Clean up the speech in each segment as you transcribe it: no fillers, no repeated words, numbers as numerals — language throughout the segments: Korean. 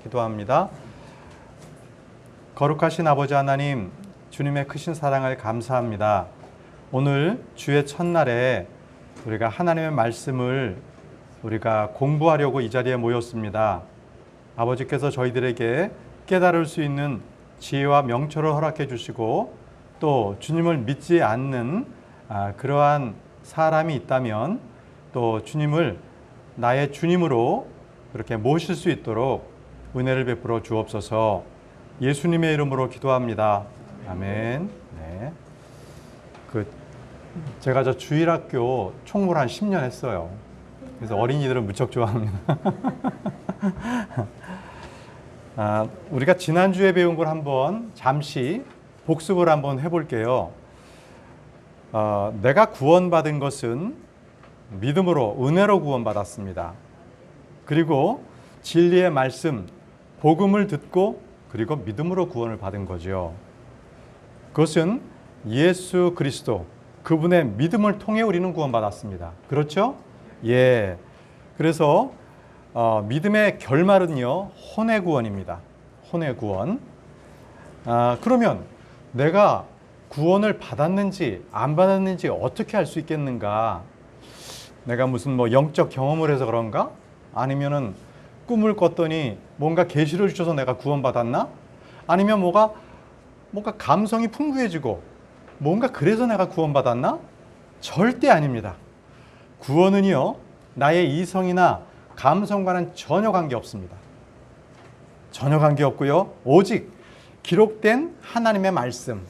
기도합니다. 거룩하신 아버지 하나님, 주님의 크신 사랑을 감사합니다. 오늘 주의 첫날에 우리가 하나님의 말씀을 우리가 공부하려고 이 자리에 모였습니다. 아버지께서 저희들에게 깨달을 수 있는 지혜와 명철을 허락해 주시고 또 주님을 믿지 않는 그러한 사람이 있다면 또 주님을 나의 주님으로 그렇게 모실 수 있도록 은혜를 베풀어 주옵소서. 예수님의 이름으로 기도합니다. 아멘. 네. 제가 저 주일학교 총무를 한 10년 했어요. 그래서 어린이들은 무척 좋아합니다. 우리가 지난주에 배운 걸 한번 잠시 복습을 한번 해볼게요. 내가 구원받은 것은 믿음으로, 은혜로 구원받았습니다. 그리고 진리의 말씀, 복음을 듣고 그리고 믿음으로 구원을 받은 거죠. 그것은 예수 그리스도, 그분의 믿음을 통해 우리는 구원받았습니다. 그렇죠? 예. 그래서 믿음의 결말은요, 혼의 구원입니다. 혼의 구원. 그러면 내가 구원을 받았는지 안 받았는지 어떻게 알 수 있겠는가? 내가 무슨 영적 경험을 해서 그런가? 아니면은 꿈을 꿨더니 뭔가 계시를 주셔서 내가 구원받았나? 아니면 뭔가 감성이 풍부해지고 뭔가 그래서 내가 구원받았나? 절대 아닙니다. 구원은요, 나의 이성이나 감성과는 전혀 관계없습니다. 전혀 관계없고요. 오직 기록된 하나님의 말씀,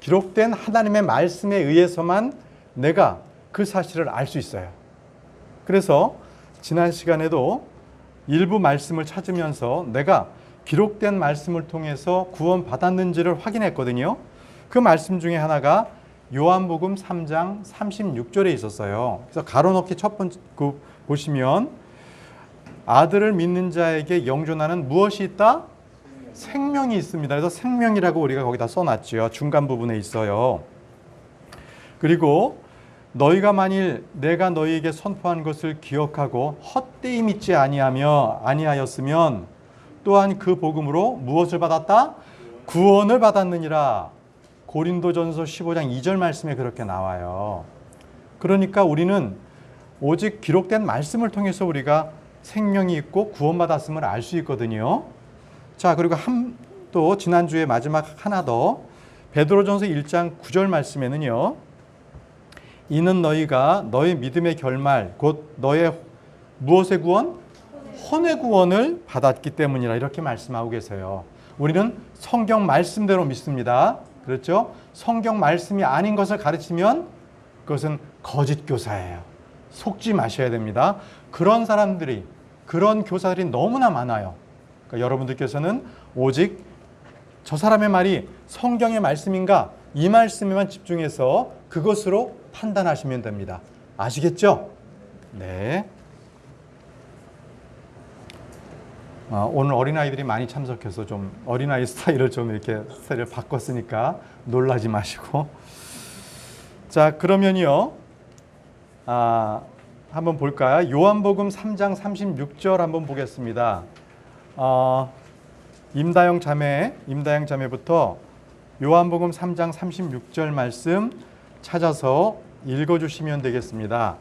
기록된 하나님의 말씀에 의해서만 내가 그 사실을 알 수 있어요. 그래서 지난 시간에도 일부 말씀을 찾으면서 내가 기록된 말씀을 통해서 구원받았는지를 확인했거든요. 그 말씀 중에 하나가 요한복음 3장 36절에 있었어요. 그래서 가로넣기 첫 번째 보시면 아들을 믿는 자에게 영존하는 무엇이 있다? 생명이 있습니다. 그래서 생명이라고 우리가 거기다 써놨죠. 중간 부분에 있어요. 그리고 너희가 만일 내가 너희에게 선포한 것을 기억하고 헛되이 믿지 아니하였으면 또한 그 복음으로 무엇을 받았다? 구원을 받았느니라. 고린도전서 15장 2절 말씀에 그렇게 나와요. 그러니까 우리는 오직 기록된 말씀을 통해서 우리가 생명이 있고 구원받았음을 알 수 있거든요. 자, 그리고 또 지난주에 마지막 하나 더, 베드로전서 1장 9절 말씀에는요, 이는 너희가 너희 믿음의 결말 곧 너의 무엇의 구원? 혼의 구원을 받았기 때문이라 이렇게 말씀하고 계세요. 우리는 성경 말씀대로 믿습니다. 그렇죠? 성경 말씀이 아닌 것을 가르치면 그것은 거짓 교사예요. 속지 마셔야 됩니다. 그런 사람들이, 그런 교사들이 너무나 많아요. 그러니까 여러분들께서는 오직 저 사람의 말이 성경의 말씀인가? 이 말씀에만 집중해서 그것으로 판단하시면 됩니다. 아시겠죠? 네. 오늘 어린아이들이 많이 참석해서 좀 어린아이 스타일을 좀 이렇게 스타일을 바꿨으니까 놀라지 마시고. 자, 그러면요. 한번 볼까요? 요한복음 3장 36절 한번 보겠습니다. 임다영 자매부터 요한복음 3장 36절 말씀 찾아서 읽어주시면 되겠습니다.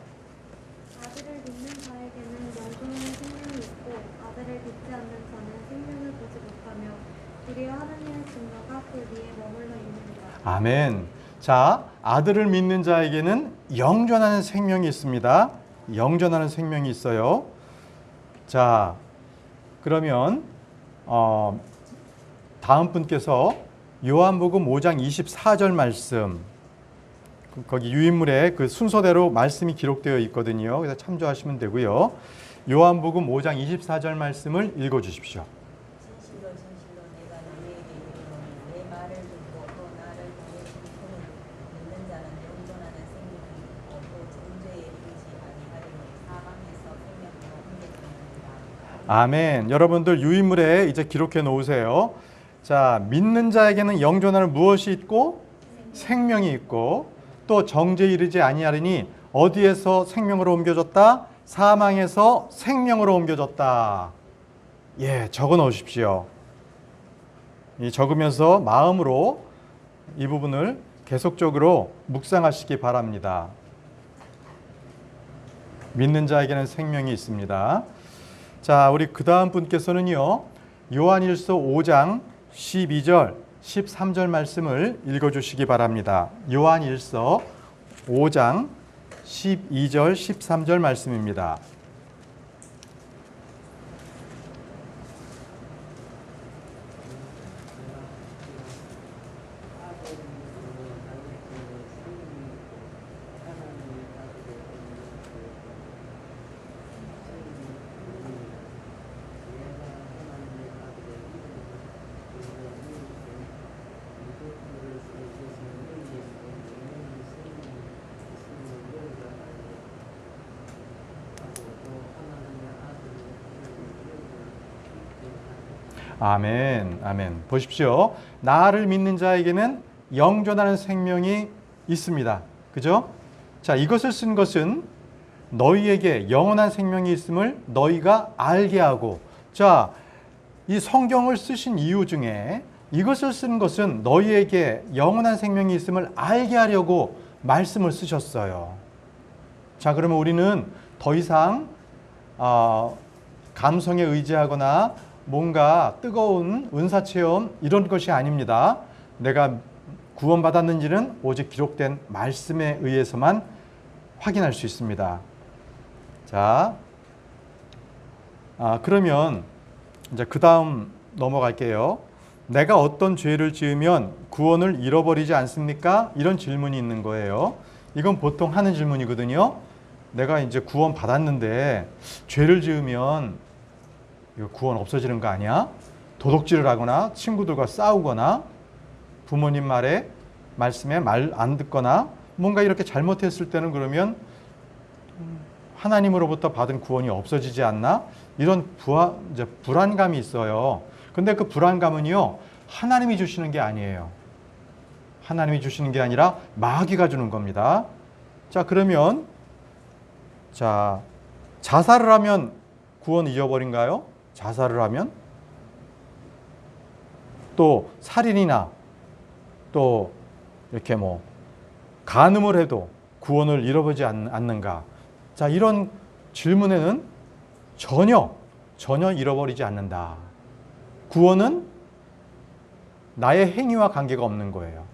아들을 믿는 자에게는 영존하는 생명이 있고 아들을 믿지 않는 자는 생명을 보지 못하며 도리어 하나님의 증거가 그 위에 머물러 있느니라. 아멘. 자, 아들을 믿는 자에게는 영존하는 생명이 있습니다. 영존하는 생명이 있어요. 자, 그러면 다음 분께서 요한복음 5장 24절 말씀, 거기 유인물에 그 순서대로 말씀이 기록되어 있거든요. 그래서 참조하시면 되고요. 요한복음 5장 24절 말씀을 읽어주십시오. 진실로 내가 너희에게 이르노니 내 말을 듣고 또 나를 보내신 그는 믿는 자는 영존하는 생명이 있고 또 정죄에 이르지 아니하리니 사망에서 생명으로 옮겨지느니라. 아멘. 여러분들 유인물에 이제 기록해 놓으세요. 자, 믿는 자에게는 영존하는 무엇이 있고 생명이 있고 또 정죄에 이르지 아니하리니 어디에서 생명으로 옮겨졌다? 사망에서 생명으로 옮겨졌다. 적어 놓으십시오. 이 적으면서 마음으로 이 부분을 계속적으로 묵상하시기 바랍니다. 믿는 자에게는 생명이 있습니다. 자, 우리 그 다음 분께서는요, 요한일서 5장 12절, 13절 말씀을 읽어주시기 바랍니다. 요한일서 5장 12절, 13절 말씀입니다. 아멘, 아멘. 보십시오. 나를 믿는 자에게는 영존하는 생명이 있습니다. 그죠? 자, 이것을 쓴 것은 너희에게 영원한 생명이 있음을 너희가 알게 하고, 자, 이 성경을 쓰신 이유 중에 이것을 쓴 것은 너희에게 영원한 생명이 있음을 알게 하려고 말씀을 쓰셨어요. 자, 그러면 우리는 더 이상 감성에 의지하거나 뭔가 뜨거운 은사체험 이런 것이 아닙니다. 내가 구원받았는지는 오직 기록된 말씀에 의해서만 확인할 수 있습니다. 자, 그러면 이제 그 다음 넘어갈게요. 내가 어떤 죄를 지으면 구원을 잃어버리지 않습니까? 이런 질문이 있는 거예요. 이건 보통 하는 질문이거든요. 내가 이제 구원 받았는데 죄를 지으면 이거 구원 없어지는 거 아니야? 도둑질을 하거나 친구들과 싸우거나 부모님 말씀에 말 안 듣거나 뭔가 이렇게 잘못했을 때는 그러면 하나님으로부터 받은 구원이 없어지지 않나? 이런 이제 불안감이 있어요. 근데 그 불안감은요, 하나님이 주시는 게 아니에요. 하나님이 주시는 게 아니라 마귀가 주는 겁니다. 자, 그러면 자살을 하면 구원 잊어버린가요? 자살을 하면? 또 살인이나 또 이렇게 간음을 해도 구원을 잃어버리지 않는가? 자, 이런 질문에는 전혀 잃어버리지 않는다. 구원은 나의 행위와 관계가 없는 거예요.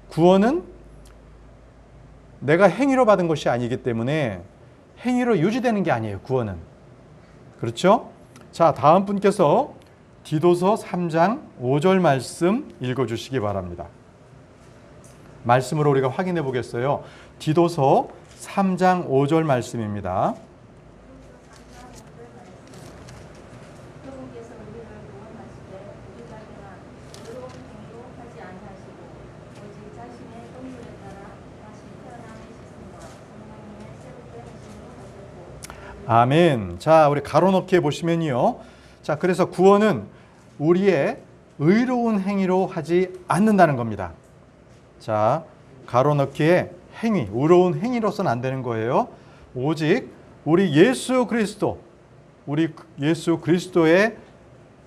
구원은 내가 행위로 받은 것이 아니기 때문에 행위로 유지되는 게 아니에요. 구원은. 그렇죠? 자, 다음 분께서 디도서 3장 5절 말씀 읽어주시기 바랍니다. 말씀으로 우리가 확인해 보겠어요. 디도서 3장 5절 말씀입니다. 아멘. 자, 우리 가로넣기에 보시면요. 자, 그래서 구원은 우리의 의로운 행위로 하지 않는다는 겁니다. 자, 가로넣기에 행위, 의로운 행위로서는 안 되는 거예요. 오직 우리 예수 그리스도의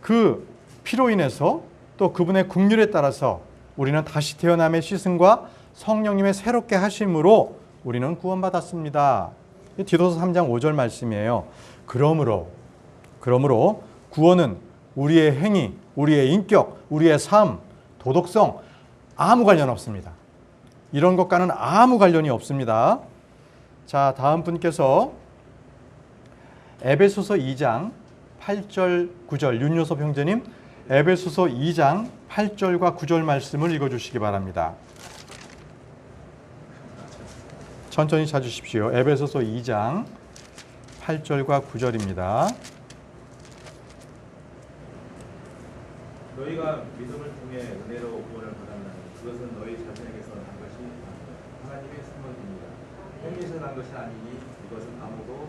그 피로 인해서 또 그분의 긍휼에 따라서 우리는 다시 태어남의 시승과 성령님의 새롭게 하심으로 우리는 구원받았습니다. 디도서 3장 5절 말씀이에요. 그러므로 구원은 우리의 행위, 우리의 인격, 우리의 삶, 도덕성 아무 관련 없습니다. 이런 것과는 아무 관련이 없습니다. 자, 다음 분께서 에베소서 2장 8절 9절 윤요섭 형제님, 에베소서 2장 8절과 9절 말씀을 읽어주시기 바랍니다. 천천히 찾으십시오. 에베소서 2장 8절과 9절입니다. 너희가 믿음을 통해 은혜로 구원을 받았나니 그것은 너희 자신에게서 난 것이 하나님의 선물입니다. 행위에서 난 것이 아니니 이것은 아무도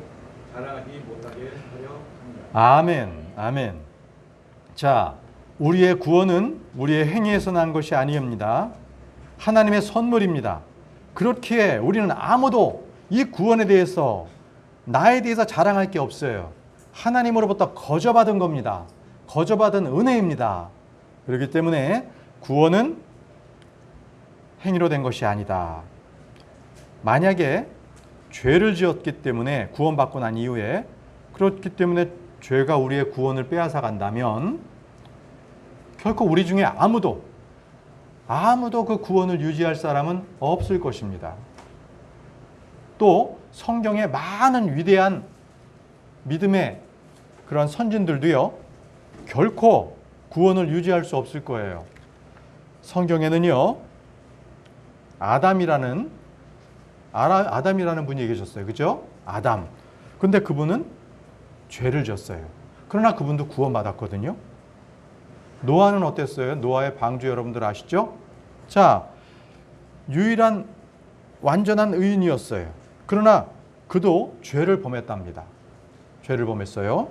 자랑하지 못하게 하려 합니다. 아멘, 아멘. 자, 우리의 구원은 우리의 행위에서 난 것이 아니옵니다. 하나님의 선물입니다. 그렇기에 우리는 아무도 이 구원에 대해서 나에 대해서 자랑할 게 없어요. 하나님으로부터 거저받은 겁니다. 거저받은 은혜입니다. 그렇기 때문에 구원은 행위로 된 것이 아니다. 만약에 죄를 지었기 때문에 구원받고 난 이후에 그렇기 때문에 죄가 우리의 구원을 빼앗아 간다면 결코 우리 중에 아무도 그 구원을 유지할 사람은 없을 것입니다. 또 성경에 많은 위대한 믿음의 그런 선진들도요, 결코 구원을 유지할 수 없을 거예요. 성경에는요, 아담이라는 분이 계셨어요. 그죠? 아담. 근데 그분은 죄를 지었어요. 그러나 그분도 구원받았거든요. 노아는 어땠어요? 노아의 방주 여러분들 아시죠? 자, 유일한 완전한 의인이었어요. 그러나 그도 죄를 범했답니다. 죄를 범했어요.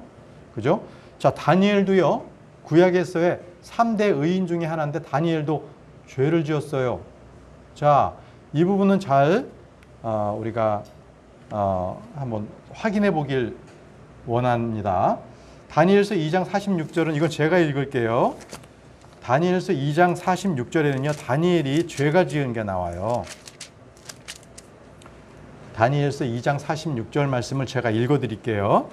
그죠? 자, 다니엘도요, 구약에서의 3대 의인 중에 하나인데 다니엘도 죄를 지었어요. 자, 이 부분은 잘 우리가 한번 확인해 보길 원합니다. 다니엘서 2장 46절은 이건 제가 읽을게요. 다니엘서 2장 46절에는요, 다니엘이 죄가 지은 게 나와요. 다니엘서 2장 46절 말씀을 제가 읽어 드릴게요.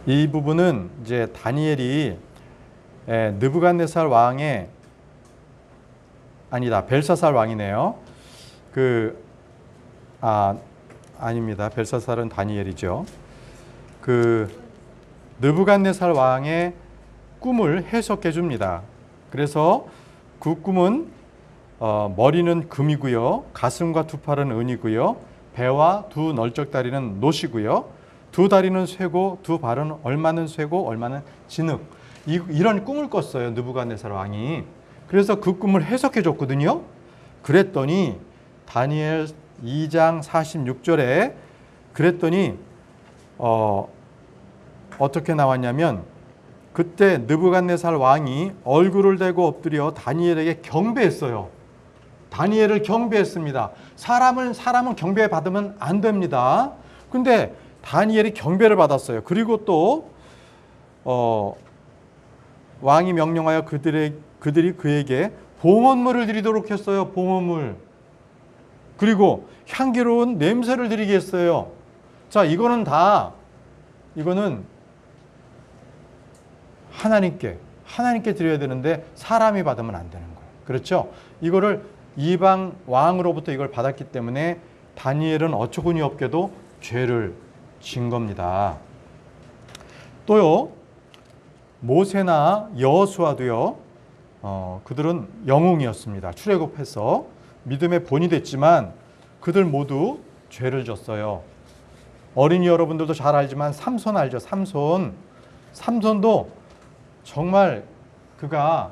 이 부분은 이제 다니엘이 느부갓네살 왕의 아니다. 벨사살 왕이네요. 아닙니다. 벨사살은 다니엘이죠. 느부갓네살 왕의 꿈을 해석해 줍니다. 그래서 그 꿈은 머리는 금이고요. 가슴과 두 팔은 은이고요. 배와 두 널쩍다리는 노시고요. 두 다리는 쇠고 두 발은 얼마는 쇠고 얼마는 진흙. 이런 꿈을 꿨어요. 느부갓네살 왕이. 그래서 그 꿈을 해석해 줬거든요. 그랬더니 다니엘 2장 46절에 그랬더니 어떻게 나왔냐면 그때 느부갓네살 왕이 얼굴을 대고 엎드려 다니엘에게 경배했어요. 다니엘을 경배했습니다. 사람은 경배 받으면 안 됩니다. 근데 다니엘이 경배를 받았어요. 그리고 또 왕이 명령하여 그들이 그에게 봉헌물을 드리도록 했어요. 봉헌물. 그리고 향기로운 냄새를 드리게 했어요. 자, 이거는 하나님께 드려야 되는데 사람이 받으면 안 되는 거예요. 그렇죠? 이거를 이방 왕으로부터 이걸 받았기 때문에 다니엘은 어처구니 없게도 죄를 진 겁니다. 또요, 모세나 여호수아도요, 그들은 영웅이었습니다. 출애굽해서 믿음의 본이 됐지만 그들 모두 죄를 졌어요. 어린이 여러분들도 잘 알지만 삼손 알죠? 삼손도 정말 그가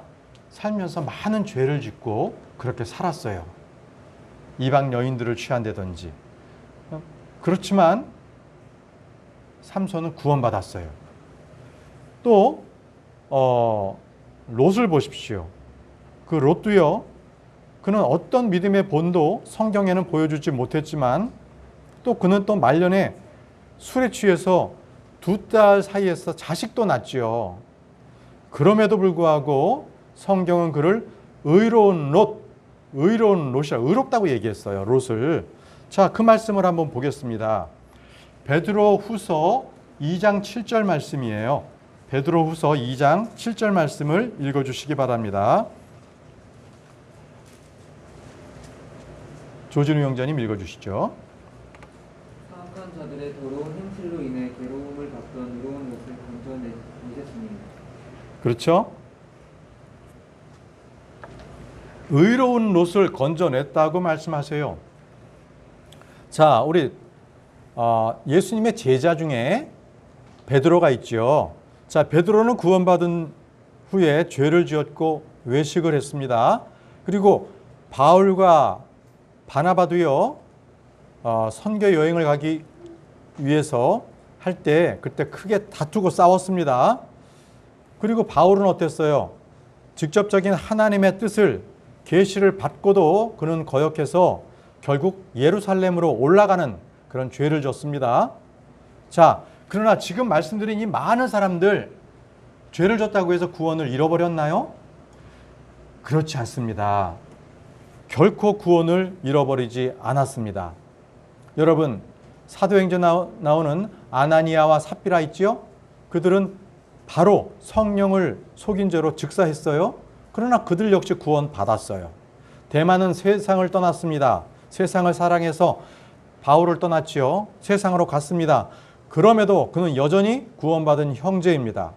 살면서 많은 죄를 짓고 그렇게 살았어요. 이방 여인들을 취한다든지. 그렇지만 삼손은 구원받았어요. 또 롯을 보십시오. 그 롯도요, 그는 어떤 믿음의 본도 성경에는 보여주지 못했지만 또 그는 또 말년에 술에 취해서 두 딸 사이에서 자식도 낳지요. 그럼에도 불구하고 성경은 그를 의로운 롯이라 의롭다고 얘기했어요. 롯을. 자, 그 말씀을 한번 보겠습니다. 베드로 후서 2장 7절 말씀이에요. 베드로 후서 2장 7절 말씀을 읽어주시기 바랍니다. 조진우 형제님 읽어주시죠. 사악한 자들의 더러운 행실로 인해 괴로움을 받던 의로운 것을 건져내셨으니. 그렇죠? 의로운 롯을 건져냈다고 말씀하세요. 자, 우리 예수님의 제자 중에 베드로가 있죠. 자, 베드로는 구원받은 후에 죄를 지었고 외식을 했습니다. 그리고 바울과 바나바도요, 선교 여행을 가기 위해서 할 때 그때 크게 다투고 싸웠습니다. 그리고 바울은 어땠어요? 직접적인 하나님의 뜻을 계시를 받고도 그는 거역해서 결국 예루살렘으로 올라가는 그런 죄를 졌습니다. 자, 그러나 지금 말씀드린 이 많은 사람들 죄를 졌다고 해서 구원을 잃어버렸나요? 그렇지 않습니다. 결코 구원을 잃어버리지 않았습니다. 여러분, 사도행전 나오는 아나니아와 삽비라 있지요? 그들은 바로 성령을 속인 죄로 즉사했어요. 그러나 그들 역시 구원 받았어요. 대만은 세상을 떠났습니다. 세상을 사랑해서 바울을 떠났지요. 세상으로 갔습니다. 그럼에도 그는 여전히 구원받은 형제입니다.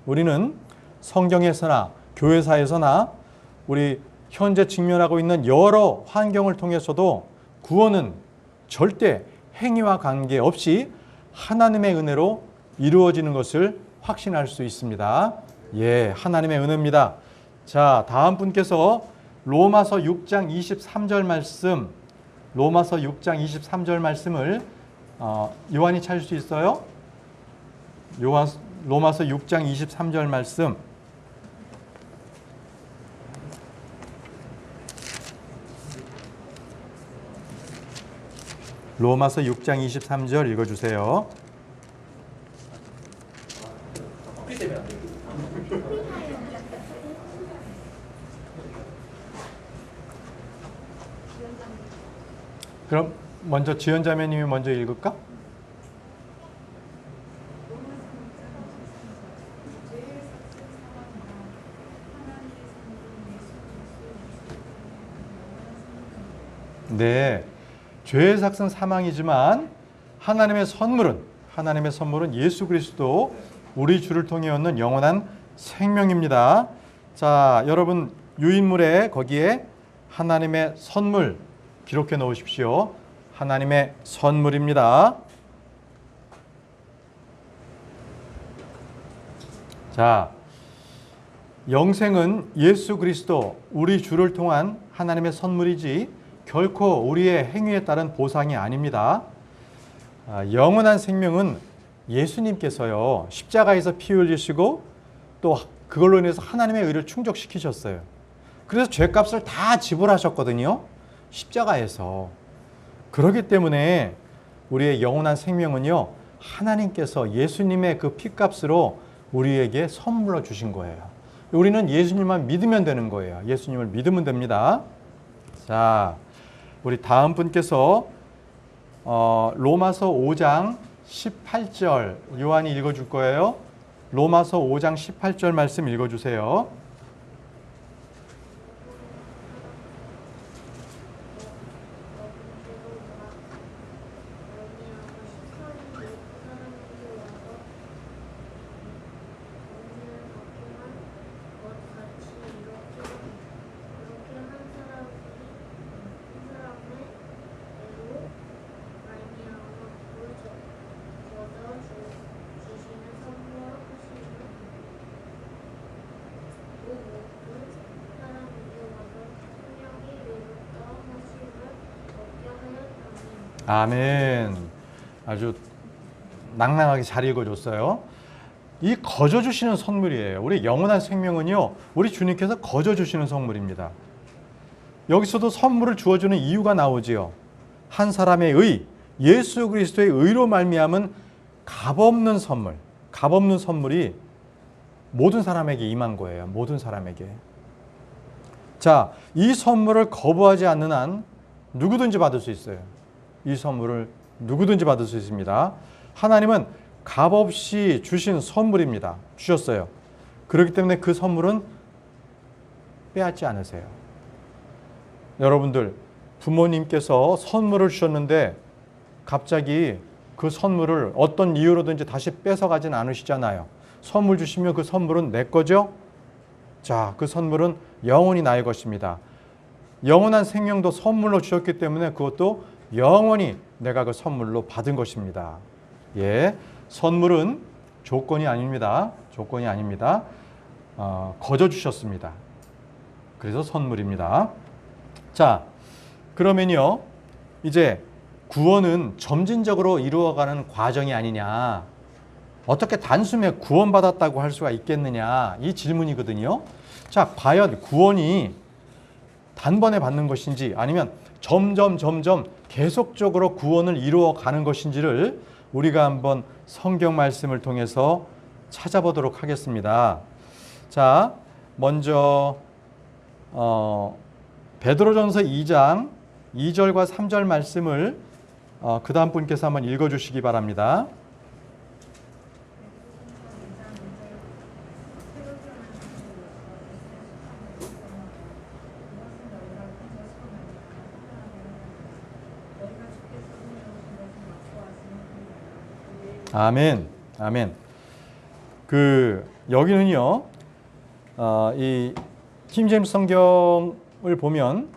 우리는 성경에서나 교회사에서나 우리 현재 직면하고 있는 여러 환경을 통해서도 구원은 절대 행위와 관계없이 하나님의 은혜로 이루어지는 것을 확신할 수 있습니다. 예, 하나님의 은혜입니다. 자, 다음 분께서 로마서 6장 23절 말씀, 로마서 6장 23절 말씀을 요한이 찾을 수 있어요? 로마서 6장 23절 말씀. 로마서 6장 23절 읽어주세요. 그럼 먼저 지연자매님이 먼저 읽을까? 네, 죄의 삭은 사망이지만 하나님의 선물은 예수 그리스도 우리 주를 통해 얻는 영원한 생명입니다. 자, 여러분 유인물에 거기에 하나님의 선물 기록해 놓으십시오. 하나님의 선물입니다. 자, 영생은 예수 그리스도 우리 주를 통한 하나님의 선물이지 결코 우리의 행위에 따른 보상이 아닙니다. 영원한 생명은 예수님께서요 십자가에서 피 흘리시고 또 그걸로 인해서 하나님의 의를 충족시키셨어요. 그래서 죄값을 다 지불하셨거든요. 십자가에서. 그렇기 때문에 우리의 영원한 생명은요 하나님께서 예수님의 그 피값으로 우리에게 선물로 주신 거예요. 우리는 예수님만 믿으면 되는 거예요. 예수님을 믿으면 됩니다. 자, 우리 다음 분께서 로마서 5장 18절 요한이 읽어줄 거예요. 로마서 5장 18절 말씀 읽어주세요. 아멘. 아주 낭낭하게 잘 읽어줬어요. 이 거저 주시는 선물이에요. 우리 영원한 생명은요 우리 주님께서 거저 주시는 선물입니다. 여기서도 선물을 주어주는 이유가 나오지요. 한 사람의 의, 예수 그리스도의 의로 말미암은 값없는 선물이 모든 사람에게 임한 거예요. 모든 사람에게. 자, 이 선물을 거부하지 않는 한 누구든지 받을 수 있어요. 이 선물을 누구든지 받을 수 있습니다. 하나님은 값없이 주신 선물입니다. 주셨어요. 그렇기 때문에 그 선물은 빼앗지 않으세요. 여러분들 부모님께서 선물을 주셨는데 갑자기 그 선물을 어떤 이유로든지 다시 뺏어가진 않으시잖아요. 선물 주시면 그 선물은 내 거죠? 자, 그 선물은 영원히 나의 것입니다. 영원한 생명도 선물로 주셨기 때문에 그것도 영원히 내가 그 선물로 받은 것입니다. 예, 선물은 조건이 아닙니다. 조건이 아닙니다. 거저 주셨습니다. 그래서 선물입니다. 자, 그러면요, 이제 구원은 점진적으로 이루어가는 과정이 아니냐. 어떻게 단숨에 구원받았다고 할 수가 있겠느냐. 이 질문이거든요. 자, 과연 구원이 단번에 받는 것인지 아니면 점점 계속적으로 구원을 이루어 가는 것인지를 우리가 한번 성경 말씀을 통해서 찾아보도록 하겠습니다. 자, 먼저 베드로전서 2장 2절과 3절 말씀을 그 다음 분께서 한번 읽어주시기 바랍니다. 아멘, 아멘. 여기는요, 이 킹제임스 성경을 보면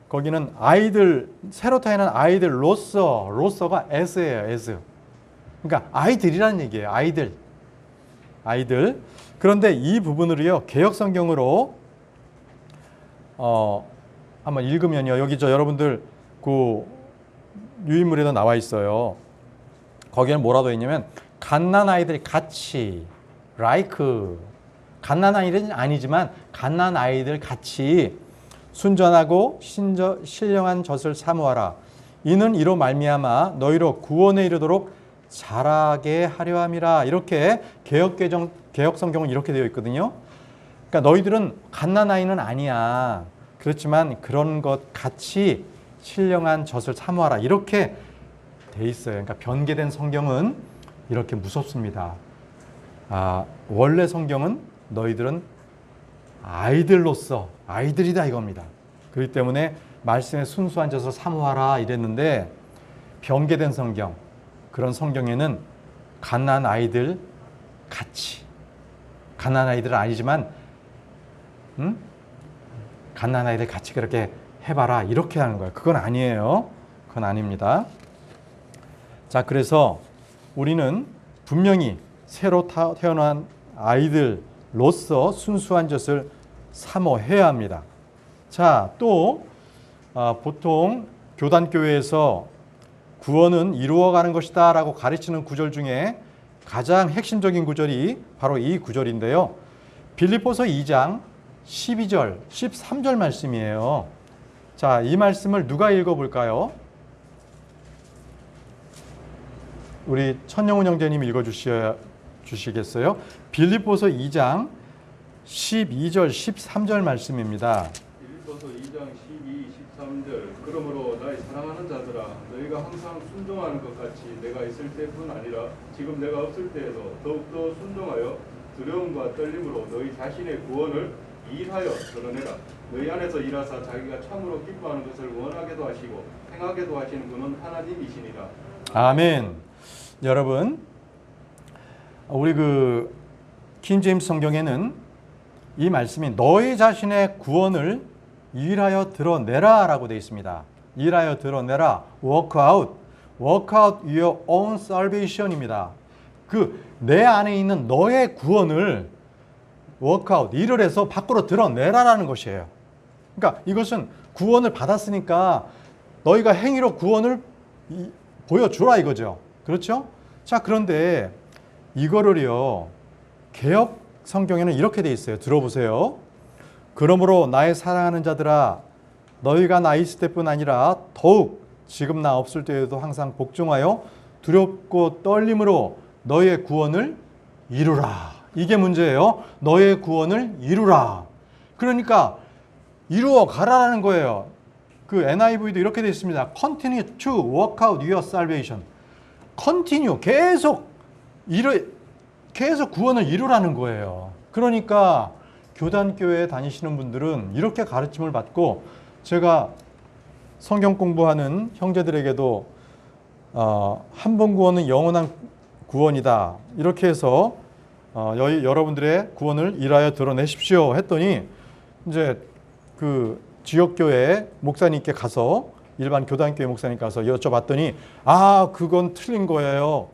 거기는 아이들, 새로 태어난 아이들로서가 as예요, as. 그러니까 아이들이라는 얘기예요, 아이들. 그런데 이 부분을요, 개역 성경으로 한번 읽으면요, 여기 여러분들 그 유인물에도 나와 있어요. 거기에는 뭐라고 했냐면 갓난 아이들이 같이 갓난 아이들은 아니지만 갓난 아이들 같이 순전하고 신령한 젖을 사모하라. 이는 이로 말미암아 너희로 구원에 이르도록 자라게 하려 함이라. 이렇게 개역 성경은 이렇게 되어 있거든요. 그러니까 너희들은 갓난 아이는 아니야. 그렇지만 그런 것 같이 신령한 젖을 사모하라. 이렇게 돼 있어요. 그러니까 변개된 성경은 이렇게 무섭습니다. 원래 성경은 너희들은 아이들로서 아이들이다 이겁니다. 그렇기 때문에 말씀에 순수한 젖을 사모하라 이랬는데 변개된 성경, 그런 성경에는 갓난 아이들 같이, 갓난 아이들은 아니지만 갓난 아이들 같이 그렇게 해봐라 이렇게 하는 거예요. 그건 아니에요. 그건 아닙니다. 자, 그래서 우리는 분명히 새로 태어난 아이들로서 순수한 젖을 사모해야 합니다. 자, 또 보통 교단교회에서 구원은 이루어가는 것이다 라고 가르치는 구절 중에 가장 핵심적인 구절이 바로 이 구절인데요. 빌립보서 2장 12절, 13절 말씀이에요. 자, 이 말씀을 누가 읽어볼까요? 우리 천영훈 형제님 읽어주시겠어요? 빌립보서 2장 12절, 13절 말씀입니다. 빌립보서 2장 12, 13절. 그러므로 나의 사랑하는 자들아, 너희가 항상 순종하는 것 같이 내가 있을 때뿐 아니라 지금 내가 없을 때에도 더욱더 순종하여 두려움과 떨림으로 너희 자신의 구원을 일하여 드러내라. 너희 안에서 일하사 자기가 참으로 기뻐하는 것을 원하게도 하시고 행하게도 하시는 분은 하나님이시니라. 아멘. 여러분, 우리 킹제임스 성경에는 이 말씀이 너희 자신의 구원을 일하여 드러내라 라고 되어 있습니다. 일하여 드러내라. work out your own salvation입니다. 내 안에 있는 너의 구원을 work out, 일을 해서 밖으로 드러내라라는 것이에요. 그러니까 이것은 구원을 받았으니까 너희가 행위로 구원을 보여주라 이거죠. 그렇죠? 자, 그런데 이거를요, 개역 성경에는 이렇게 돼 있어요. 들어보세요. 그러므로 나의 사랑하는 자들아, 너희가 나 있을 때뿐 아니라 더욱 지금 나 없을 때에도 항상 복종하여 두렵고 떨림으로 너의 구원을 이루라. 이게 문제예요. 너의 구원을 이루라. 그러니까 이루어 가라라는 거예요. NIV도 이렇게 되어 있습니다. Continue to work out your salvation. Continue, 계속 구원을 이루라는 거예요. 그러니까 교단교회에 다니시는 분들은 이렇게 가르침을 받고, 제가 성경 공부하는 형제들에게도 한 번 구원은 영원한 구원이다 이렇게 해서 여러분들의 구원을 일하여 드러내십시오 했더니, 이제 지역교회 목사님께 가서, 일반 교단교회 목사님께 가서 여쭤봤더니 그건 틀린 거예요.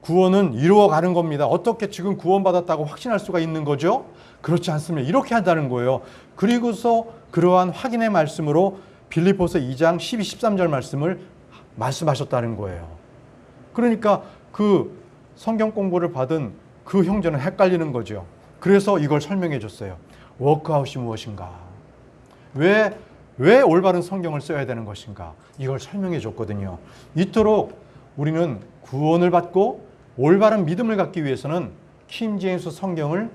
구원은 이루어가는 겁니다. 어떻게 지금 구원받았다고 확신할 수가 있는 거죠? 그렇지 않습니다. 이렇게 한다는 거예요. 그리고서 그러한 확인의 말씀으로 빌립보서 2장 12, 13절 말씀을 말씀하셨다는 거예요. 그러니까 성경 공부를 받은 형제는 헷갈리는 거죠. 그래서 이걸 설명해 줬어요. 워크아웃이 무엇인가? 왜 왜 올바른 성경을 써야 되는 것인가? 이걸 설명해 줬거든요. 이토록 우리는 구원을 받고 올바른 믿음을 갖기 위해서는 킹제임스 성경을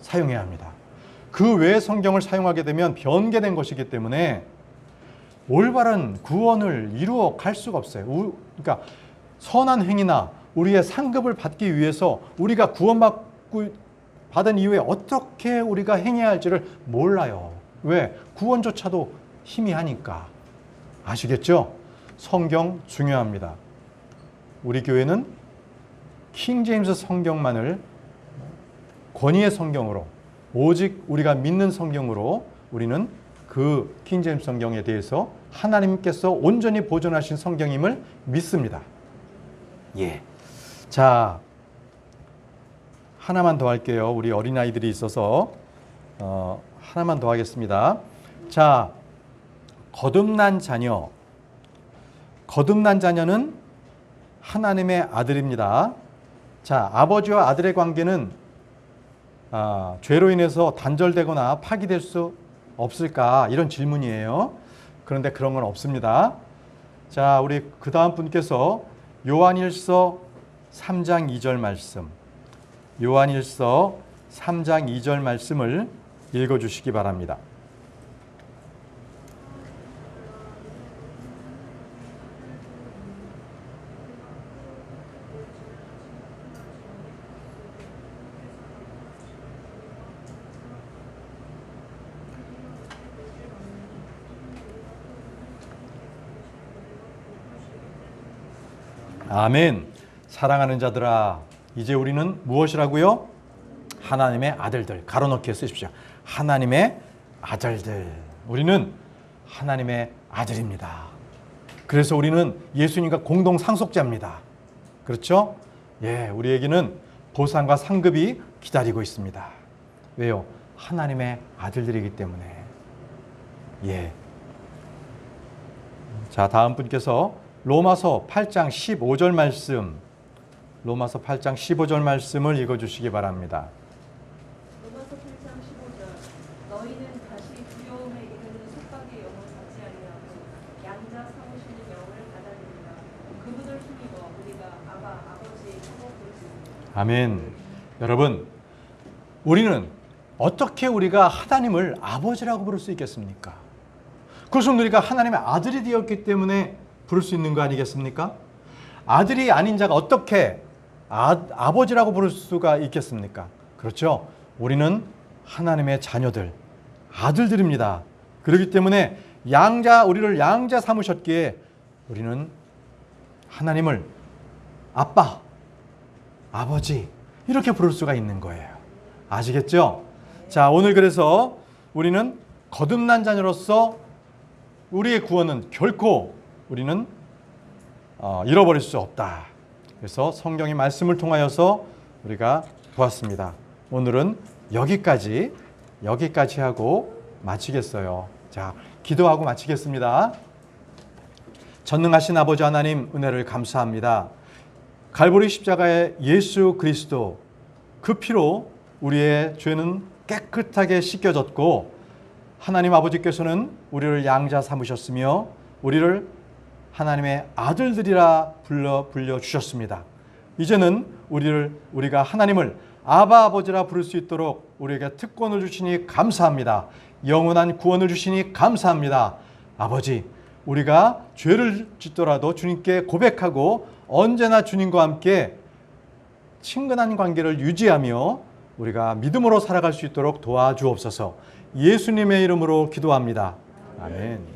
사용해야 합니다. 그 외의 성경을 사용하게 되면 변개된 것이기 때문에 올바른 구원을 이루어 갈 수가 없어요. 그러니까 선한 행위나 우리의 상급을 받기 위해서 우리가 받은 이후에 어떻게 우리가 행해야 할지를 몰라요. 왜? 구원조차도 희미하니까. 아시겠죠? 성경 중요합니다. 우리 교회는 킹제임스 성경만을 권위의 성경으로, 오직 우리가 믿는 성경으로 우리는 그 킹제임스 성경에 대해서 하나님께서 온전히 보존하신 성경임을 믿습니다. 예. 자, 하나만 더 할게요. 우리 어린아이들이 있어서 하나만 더 하겠습니다. 자, 거듭난 자녀. 거듭난 자녀는 하나님의 아들입니다. 자, 아버지와 아들의 관계는 죄로 인해서 단절되거나 파기될 수 없을까? 이런 질문이에요. 그런데 그런 건 없습니다. 자, 우리 그 다음 분께서 요한일서 3장 2절 말씀, 요한일서 3장 2절 말씀을 읽어주시기 바랍니다. 아멘. 사랑하는 자들아, 이제 우리는 무엇이라고요? 하나님의 아들들. 가로넣기에 쓰십시오. 하나님의 아들들. 우리는 하나님의 아들입니다. 그래서 우리는 예수님과 공동 상속자입니다. 그렇죠? 예, 우리에게는 보상과 상급이 기다리고 있습니다. 왜요? 하나님의 아들들이기 때문에. 예. 자, 다음 분께서 로마서 8장 15절 말씀, 로마서 8장 15절 말씀을 읽어주시기 바랍니다. 로마서 8장 15절 너희는 다시 두려움에 이르는 속박의 영을 받지 아니하고 양자 삼으시는 영을 받아들이라. 그분을 힘입어 우리가 아버지 하고 부르짖습니다. 아멘. 여러분, 우리는 어떻게 우리가 하나님을 아버지라고 부를 수 있겠습니까? 그것은 우리가 하나님의 아들이 되었기 때문에 부를 수 있는 거 아니겠습니까? 아들이 아닌 자가 어떻게 아버지라고 부를 수가 있겠습니까? 그렇죠? 우리는 하나님의 자녀들, 아들들입니다. 그렇기 때문에 우리를 양자 삼으셨기에 우리는 하나님을 아빠, 아버지 이렇게 부를 수가 있는 거예요. 아시겠죠? 자, 오늘 그래서 우리는 거듭난 자녀로서 우리의 구원은 결코 우리는 잃어버릴 수 없다. 그래서 성경의 말씀을 통하여서 우리가 보았습니다. 오늘은 여기까지 하고 마치겠어요. 자, 기도하고 마치겠습니다. 전능하신 아버지 하나님, 은혜를 감사합니다. 갈보리 십자가의 예수 그리스도, 그 피로 우리의 죄는 깨끗하게 씻겨졌고 하나님 아버지께서는 우리를 양자 삼으셨으며 우리를 하나님의 아들들이라 불려 주셨습니다. 이제는 우리가 하나님을 아바 아버지라 부를 수 있도록 우리에게 특권을 주시니 감사합니다. 영원한 구원을 주시니 감사합니다. 아버지, 우리가 죄를 짓더라도 주님께 고백하고 언제나 주님과 함께 친근한 관계를 유지하며 우리가 믿음으로 살아갈 수 있도록 도와주옵소서. 예수님의 이름으로 기도합니다. 아멘.